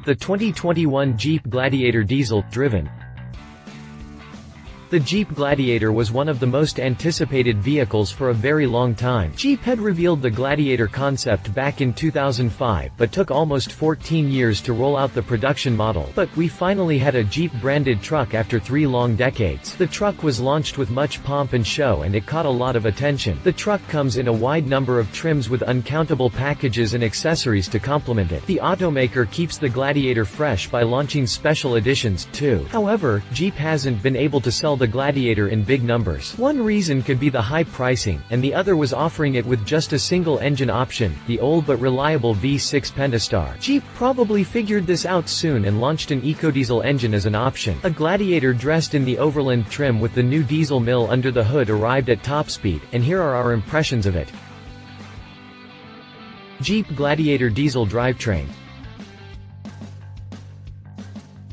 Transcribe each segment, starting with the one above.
The 2021 Jeep Gladiator diesel, driven. The Jeep Gladiator was one of the most anticipated vehicles for a very long time. Jeep had revealed the Gladiator concept back in 2005, but took almost 14 years to roll out the production model. But we finally had a Jeep-branded truck after 3 long decades. The truck was launched with much pomp and show, and it caught a lot of attention. The truck comes in a wide number of trims with uncountable packages and accessories to complement it. The automaker keeps the Gladiator fresh by launching special editions, too. However, Jeep hasn't been able to sell the Gladiator in big numbers. One reason could be the high pricing, and the other was offering it with just a single engine option, the old but reliable V-6 Pentastar. Jeep probably figured this out soon and launched an EcoDiesel engine as an option. A Gladiator dressed in the Overland trim with the new diesel mill under the hood arrived at TopSpeed, and here are our impressions of it. Jeep Gladiator diesel drivetrain.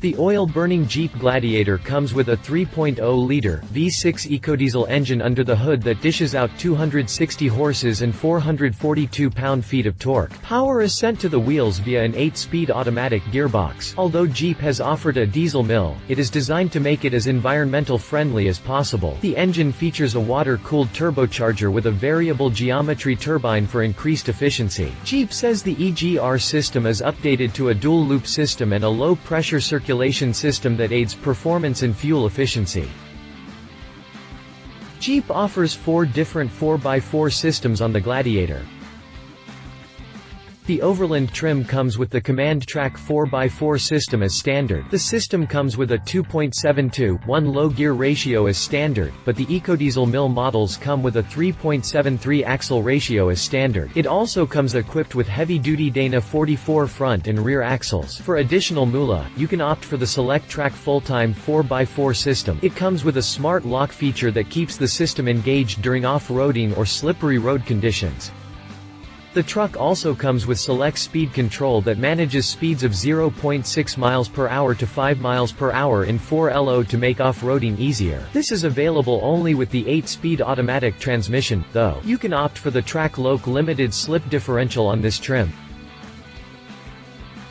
The oil-burning Jeep Gladiator comes with a 3.0-liter V6 EcoDiesel engine under the hood that dishes out 260 horses and 442 pound-feet of torque. Power is sent to the wheels via an 8-speed automatic gearbox. Although Jeep has offered a diesel mill, it is designed to make it as environmental friendly as possible. The engine features a water-cooled turbocharger with a variable geometry turbine for increased efficiency. Jeep says the EGR system is updated to a dual-loop system and a low-pressure circulation system that aids performance and fuel efficiency. Jeep offers 4 different 4x4 systems on the Gladiator. The Overland trim comes with the Command Track 4x4 system as standard. The system comes with a 2.7:1 low-gear ratio as standard, but the EcoDiesel mill models come with a 3.73 axle ratio as standard. It also comes equipped with heavy-duty Dana 44 front and rear axles. For additional moolah, you can opt for the Select Track full-time 4x4 system. It comes with a smart lock feature that keeps the system engaged during off-roading or slippery road conditions. The truck also comes with select speed control that manages speeds of 0.6 miles per hour to 5 miles per hour in 4LO to make off-roading easier. This is available only with the 8-speed automatic transmission, though. You can opt for the Track Loc limited slip differential on this trim.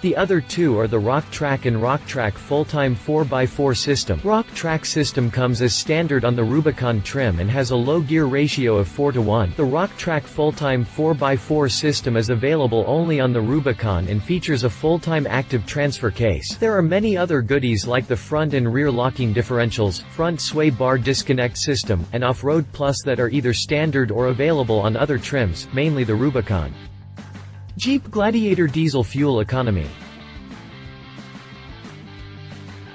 The other two are the Rock Track and Rock Track full-time 4x4 system. Rock Track system comes as standard on the Rubicon trim and has a low gear ratio of 4:1. The Rock Track full-time 4x4 system is available only on the Rubicon and features a full-time active transfer case. There are many other goodies like the front and rear locking differentials, front sway bar disconnect system, and Off-Road Plus that are either standard or available on other trims, mainly the Rubicon. Jeep Gladiator diesel fuel economy.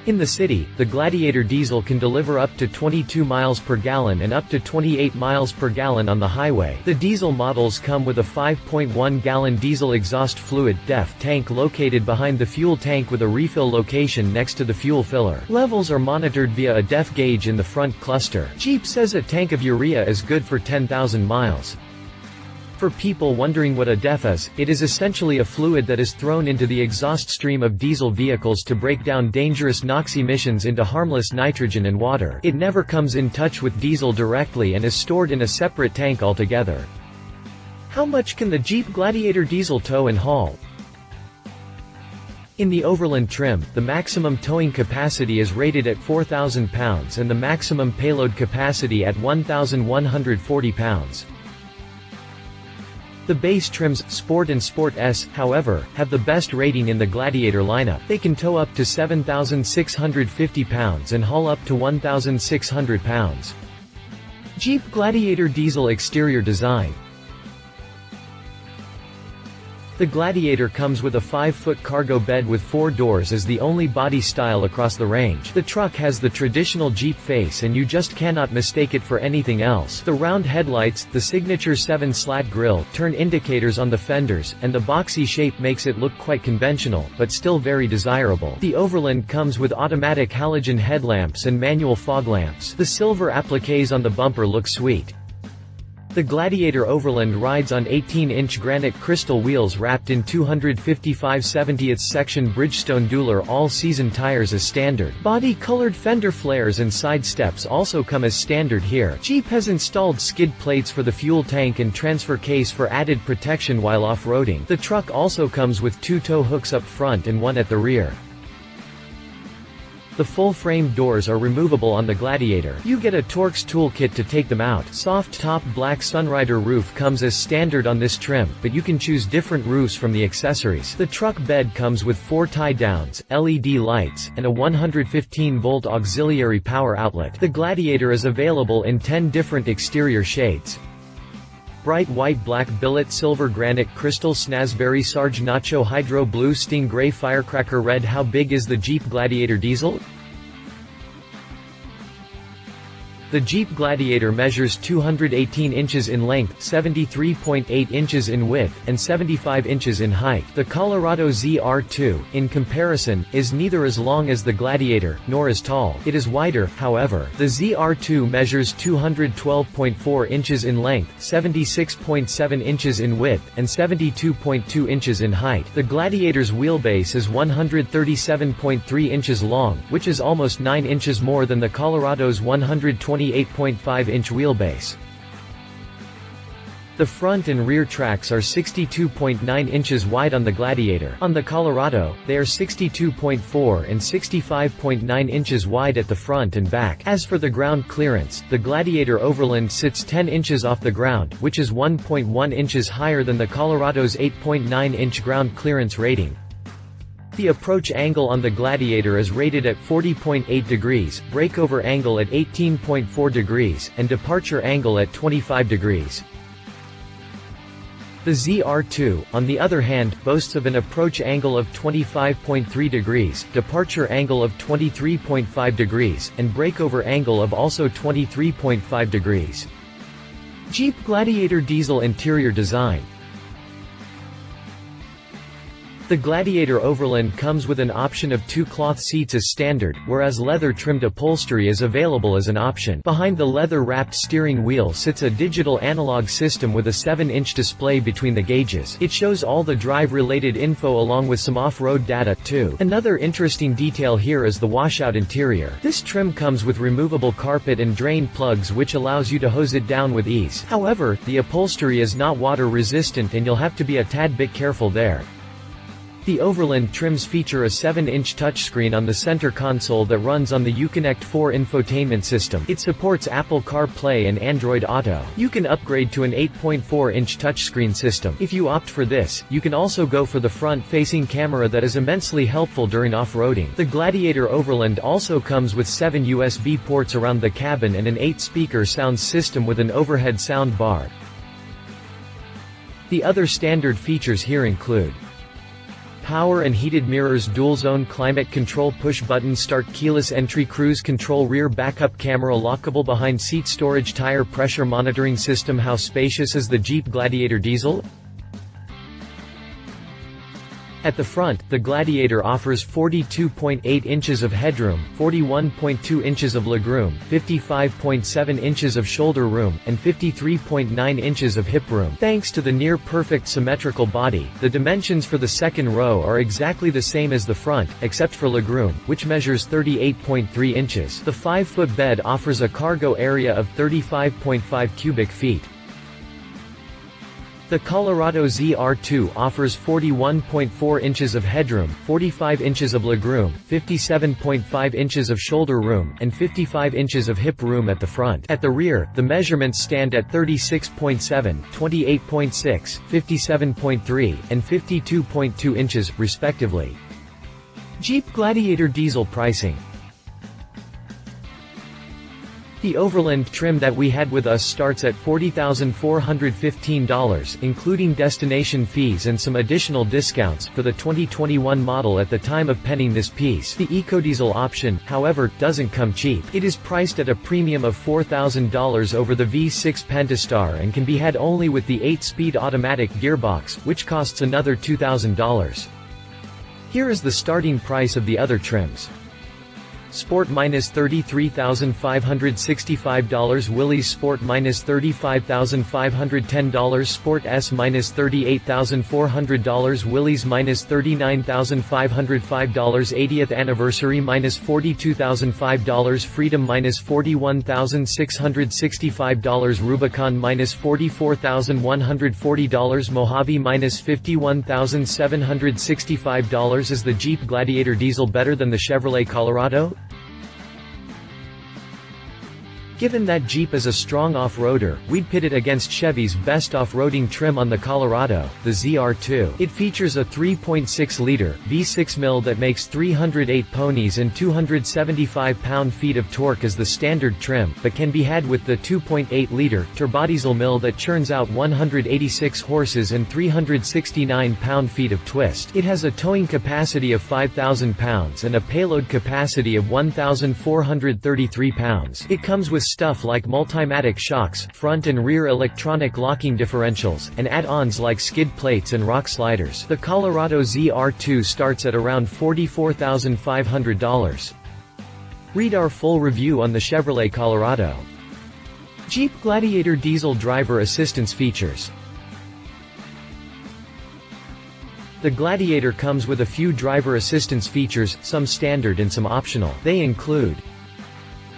In the city, the Gladiator diesel can deliver up to 22 miles per gallon and up to 28 miles per gallon on the highway. The diesel models come with a 5.1-gallon diesel exhaust fluid (DEF) tank located behind the fuel tank with a refill location next to the fuel filler. Levels are monitored via a DEF gauge in the front cluster. Jeep says a tank of urea is good for 10,000 miles. For people wondering what a DEF is, it is essentially a fluid that is thrown into the exhaust stream of diesel vehicles to break down dangerous NOx emissions into harmless nitrogen and water. It never comes in touch with diesel directly and is stored in a separate tank altogether. How much can the Jeep Gladiator diesel tow and haul? In the Overland trim, the maximum towing capacity is rated at 4,000 pounds and the maximum payload capacity at 1,140 pounds. The base trims, Sport and Sport S, however, have the best rating in the Gladiator lineup. They can tow up to 7,650 pounds and haul up to 1,600 pounds. Jeep Gladiator diesel exterior design. The Gladiator comes with a 5-foot cargo bed with 4 doors as the only body style across the range. The truck has the traditional Jeep face and you just cannot mistake it for anything else. The round headlights, the signature 7-slat grille, turn indicators on the fenders, and the boxy shape makes it look quite conventional, but still very desirable. The Overland comes with automatic halogen headlamps and manual fog lamps. The silver appliques on the bumper look sweet. The Gladiator Overland rides on 18-inch granite crystal wheels wrapped in 255/70th section Bridgestone Dueler all-season tires as standard. Body-colored fender flares and side steps also come as standard here. Jeep has installed skid plates for the fuel tank and transfer case for added protection while off-roading. The truck also comes with 2 tow hooks up front and 1 at the rear. The full-frame doors are removable on the Gladiator. You get a Torx toolkit to take them out. Soft-top black Sunrider roof comes as standard on this trim, but you can choose different roofs from the accessories. The truck bed comes with 4 tie-downs, LED lights, and a 115-volt auxiliary power outlet. The Gladiator is available in 10 different exterior shades. Bright white, black billet, silver, granite, crystal, snazberry, sarge, nacho, hydro, blue, sting gray, firecracker red. How big is the Jeep Gladiator diesel? The Jeep Gladiator measures 218 inches in length, 73.8 inches in width, and 75 inches in height. The Colorado ZR2, in comparison, is neither as long as the Gladiator, nor as tall. It is wider, however. The ZR2 measures 212.4 inches in length, 76.7 inches in width, and 72.2 inches in height. The Gladiator's wheelbase is 137.3 inches long, which is almost 9 inches more than the Colorado's 128.5-inch wheelbase. The front and rear tracks are 62.9 inches wide on the Gladiator. On the Colorado, they are 62.4 and 65.9 inches wide at the front and back. As for the ground clearance, the Gladiator Overland sits 10 inches off the ground, which is 1.1 inches higher than the Colorado's 8.9-inch ground clearance rating. The approach angle on the Gladiator is rated at 40.8 degrees, breakover angle at 18.4 degrees, and departure angle at 25 degrees. The ZR2, on the other hand, boasts of an approach angle of 25.3 degrees, departure angle of 23.5 degrees, and breakover angle of also 23.5 degrees. Jeep Gladiator diesel interior design. The Gladiator Overland comes with an option of 2 cloth seats as standard, whereas leather-trimmed upholstery is available as an option. Behind the leather-wrapped steering wheel sits a digital analog system with a 7-inch display between the gauges. It shows all the drive-related info along with some off-road data, too. Another interesting detail here is the washout interior. This trim comes with removable carpet and drain plugs which allows you to hose it down with ease. However, the upholstery is not water-resistant and you'll have to be a tad bit careful there. The Overland trims feature a 7-inch touchscreen on the center console that runs on the Uconnect 4 infotainment system. It supports Apple CarPlay and Android Auto. You can upgrade to an 8.4-inch touchscreen system. If you opt for this, you can also go for the front-facing camera that is immensely helpful during off-roading. The Gladiator Overland also comes with 7 USB ports around the cabin and an 8-speaker sound system with an overhead sound bar. The other standard features here include power and heated mirrors, dual-zone climate control, push-button start, keyless entry, cruise control, rear backup camera, lockable behind seat storage, tire pressure monitoring system. How spacious is the Jeep Gladiator diesel? At the front, the Gladiator offers 42.8 inches of headroom, 41.2 inches of legroom, 55.7 inches of shoulder room, and 53.9 inches of hip room. Thanks to the near-perfect symmetrical body, the dimensions for the second row are exactly the same as the front, except for legroom, which measures 38.3 inches. The 5-foot bed offers a cargo area of 35.5 cubic feet. The Colorado ZR2 offers 41.4 inches of headroom, 45 inches of legroom, 57.5 inches of shoulder room, and 55 inches of hip room at the front. At the rear, the measurements stand at 36.7, 28.6, 57.3, and 52.2 inches, respectively. Jeep Gladiator diesel pricing. The Overland trim that we had with us starts at $40,415, including destination fees and some additional discounts, for the 2021 model at the time of penning this piece. The EcoDiesel option, however, doesn't come cheap. It is priced at a premium of $4,000 over the V-6 Pentastar and can be had only with the 8-speed automatic gearbox, which costs another $2,000. Here is the starting price of the other trims. Sport -$33,565, Willys Sport -$35,510, Sport S -$38,400, Willys -$39,505, 80th anniversary -$42,005, Freedom -$41,665, Rubicon -$44,140, Mojave -$51,765. Is the Jeep Gladiator diesel better than the Chevrolet Colorado? Given that Jeep is a strong off-roader, we'd pit it against Chevy's best off-roading trim on the Colorado, the ZR2. It features a 3.6-liter, V6 mill that makes 308 ponies and 275 pound-feet of torque as the standard trim, but can be had with the 2.8-liter, turbodiesel mill that churns out 186 horses and 369 pound-feet of twist. It has a towing capacity of 5,000 pounds and a payload capacity of 1,433 pounds. It comes with stuff like Multimatic shocks, front and rear electronic locking differentials, and add-ons like skid plates and rock sliders. The Colorado ZR2 starts at around $44,500. Read our full review on the Chevrolet Colorado. Jeep Gladiator Diesel Driver Assistance Features. The Gladiator comes with a few driver assistance features, some standard and some optional. They include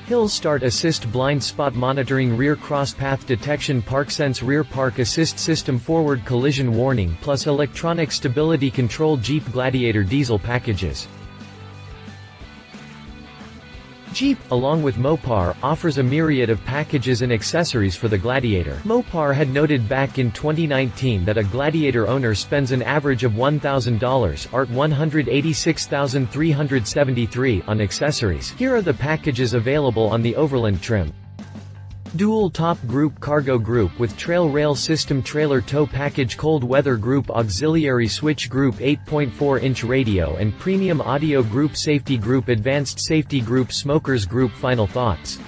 Hill Start Assist, Blind Spot Monitoring, Rear Cross Path Detection, ParkSense, Rear Park Assist System, Forward Collision Warning, plus Electronic Stability Control. Jeep Gladiator Diesel Packages. Jeep, along with Mopar, offers a myriad of packages and accessories for the Gladiator. Mopar had noted back in 2019 that a Gladiator owner spends an average of $1,000 (Art $186,373) on accessories. Here are the packages available on the Overland trim. Dual Top Group Cargo Group with Trail Rail System, Trailer Tow Package, Cold Weather Group, Auxiliary Switch Group, 8.4-inch Radio and Premium Audio Group, Safety Group, Advanced Safety Group, Smokers Group. Final thoughts.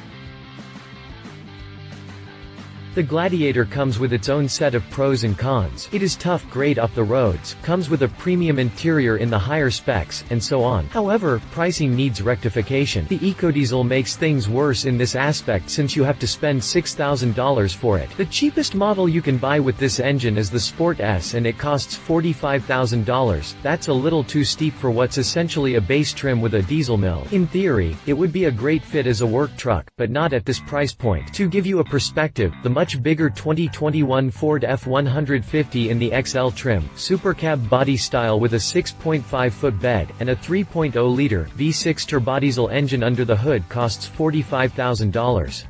The Gladiator comes with its own set of pros and cons. It is tough, great off the roads, comes with a premium interior in the higher specs, and so on. However, pricing needs rectification. The EcoDiesel makes things worse in this aspect since you have to spend $6,000 for it. The cheapest model you can buy with this engine is the Sport S, and it costs $45,000. That's a little too steep for what's essentially a base trim with a diesel mill. In theory, it would be a great fit as a work truck, but not at this price point. To give you a perspective, the much bigger 2021 Ford F-150 in the XL trim, supercab body style with a 6.5-foot bed, and a 3.0-liter, V6 turbodiesel engine under the hood costs $45,000.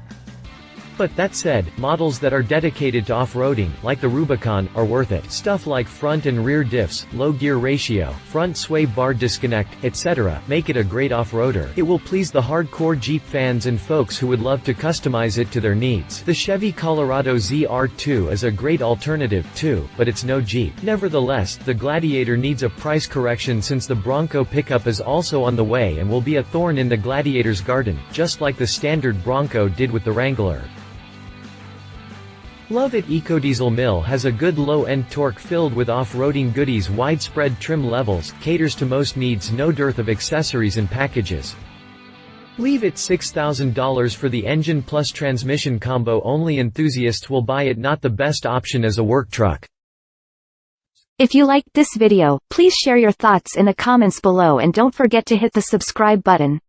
But that said, models that are dedicated to off-roading, like the Rubicon, are worth it. Stuff like front and rear diffs, low gear ratio, front sway bar disconnect, etc. make it a great off-roader. It will please the hardcore Jeep fans and folks who would love to customize it to their needs. The Chevy Colorado ZR2 is a great alternative, too, but it's no Jeep. Nevertheless, the Gladiator needs a price correction since the Bronco pickup is also on the way and will be a thorn in the Gladiator's garden, just like the standard Bronco did with the Wrangler. Love It EcoDiesel mill has a good low-end torque filled with off-roading goodies, widespread trim levels, caters to most needs, no dearth of accessories and packages. Leave it $6,000 for the engine plus transmission combo. Only enthusiasts will buy it, not the best option as a work truck. If you liked this video, please share your thoughts in the comments below and don't forget to hit the subscribe button.